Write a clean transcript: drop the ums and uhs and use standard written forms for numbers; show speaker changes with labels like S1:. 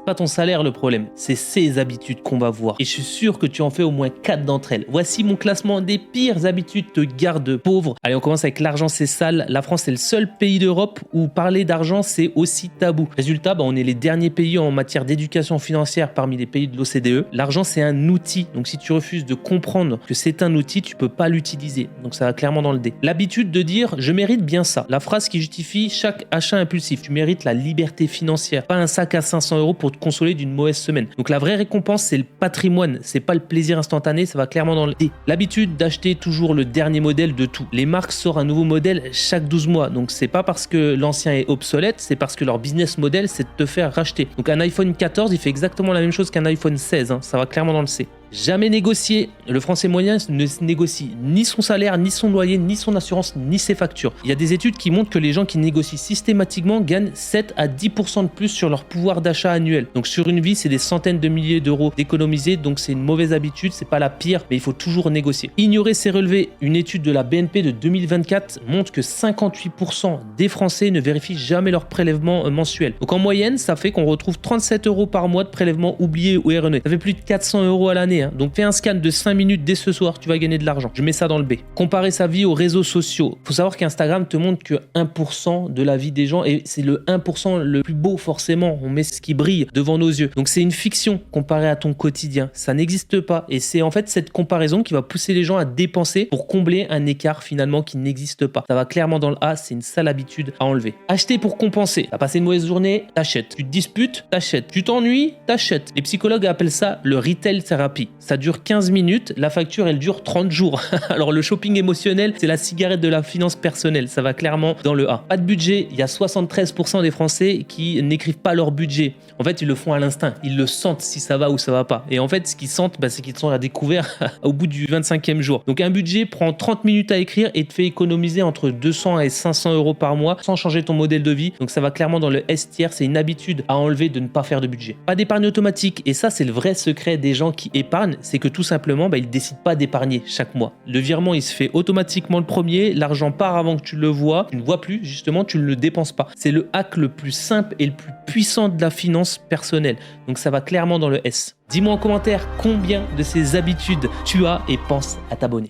S1: Pas ton salaire le problème, c'est ces habitudes qu'on va voir. Et je suis sûr que tu en fais au moins 4 d'entre elles. Voici mon classement des pires habitudes te gardent pauvre. Allez, on commence avec l'argent, c'est sale. La France est le seul pays d'Europe où parler d'argent, c'est aussi tabou. Résultat, on est les derniers pays en matière d'éducation financière parmi les pays de l'OCDE. L'argent, c'est un outil. Donc si tu refuses de comprendre que c'est un outil, tu peux pas l'utiliser. Donc ça va clairement dans le D. L'habitude de dire « je mérite bien ça ». La phrase qui justifie chaque achat impulsif. Tu mérites la liberté financière, pas un sac à 500 € pour te consoler d'une mauvaise semaine. Donc la vraie récompense, c'est le patrimoine, c'est pas le plaisir instantané, ça va clairement dans le D. L'habitude d'acheter toujours le dernier modèle de tout. Les marques sortent un nouveau modèle chaque 12 mois, donc c'est pas parce que l'ancien est obsolète, c'est parce que leur business model, c'est de te faire racheter. Donc un iPhone 14, il fait exactement la même chose qu'un iPhone 16, ça va clairement dans le C. Jamais négocier. Le français moyen ne négocie ni son salaire, ni son loyer, ni son assurance, ni ses factures. Il y a des études qui montrent que les gens qui négocient systématiquement gagnent 7 à 10% de plus sur leur pouvoir d'achat annuel. Donc sur une vie, c'est des centaines de milliers d'euros d'économiser, donc c'est une mauvaise habitude, c'est pas la pire, mais il faut toujours négocier. Ignorer ses relevés. Une étude de la BNP de 2024 montre que 58% des Français ne vérifient jamais leur prélèvement mensuel. Donc en moyenne, ça fait qu'on retrouve 37 € par mois de prélèvement oublié ou erroné. Ça fait plus de 400 € à l'année. Donc fais un scan de 5 minutes dès ce soir, tu vas gagner de l'argent. Je mets ça dans le B. Comparer sa vie aux réseaux sociaux. Faut savoir qu'Instagram te montre que 1% de la vie des gens, et c'est le 1% le plus beau forcément. On met ce qui brille devant nos yeux. Donc c'est une fiction comparée à ton quotidien. Ça n'existe pas. Et c'est en fait cette comparaison qui va pousser les gens à dépenser pour combler un écart finalement qui n'existe pas. Ça va clairement dans le A, c'est une sale habitude à enlever. Acheter pour compenser. T'as passé une mauvaise journée, t'achètes. Tu te disputes, t'achètes. Tu t'ennuies, t'achètes. Les psychologues appellent ça le retail therapy. Ça dure 15 minutes, la facture elle dure 30 jours. Alors le shopping émotionnel, c'est la cigarette de la finance personnelle, ça va clairement dans le A. Pas de budget, il y a 73% des Français qui n'écrivent pas leur budget. En fait, ils le font à l'instinct, ils le sentent si ça va ou ça va pas. Et en fait, ce qu'ils sentent, c'est qu'ils sont à découvert au bout du 25e jour. Donc un budget prend 30 minutes à écrire et te fait économiser entre 200 et 500 € par mois sans changer ton modèle de vie. Donc ça va clairement dans le S tiers, c'est une habitude à enlever de ne pas faire de budget. Pas d'épargne automatique, et ça c'est le vrai secret des gens qui épargnent, c'est que tout simplement, ils ne décident pas d'épargner chaque mois. Le virement, il se fait automatiquement le premier, l'argent part avant que tu le vois, tu ne vois plus, justement, tu ne le dépenses pas. C'est le hack le plus simple et le plus puissant de la finance personnelle. Donc ça va clairement dans le S. Dis-moi en commentaire combien de ces habitudes tu as et pense à t'abonner.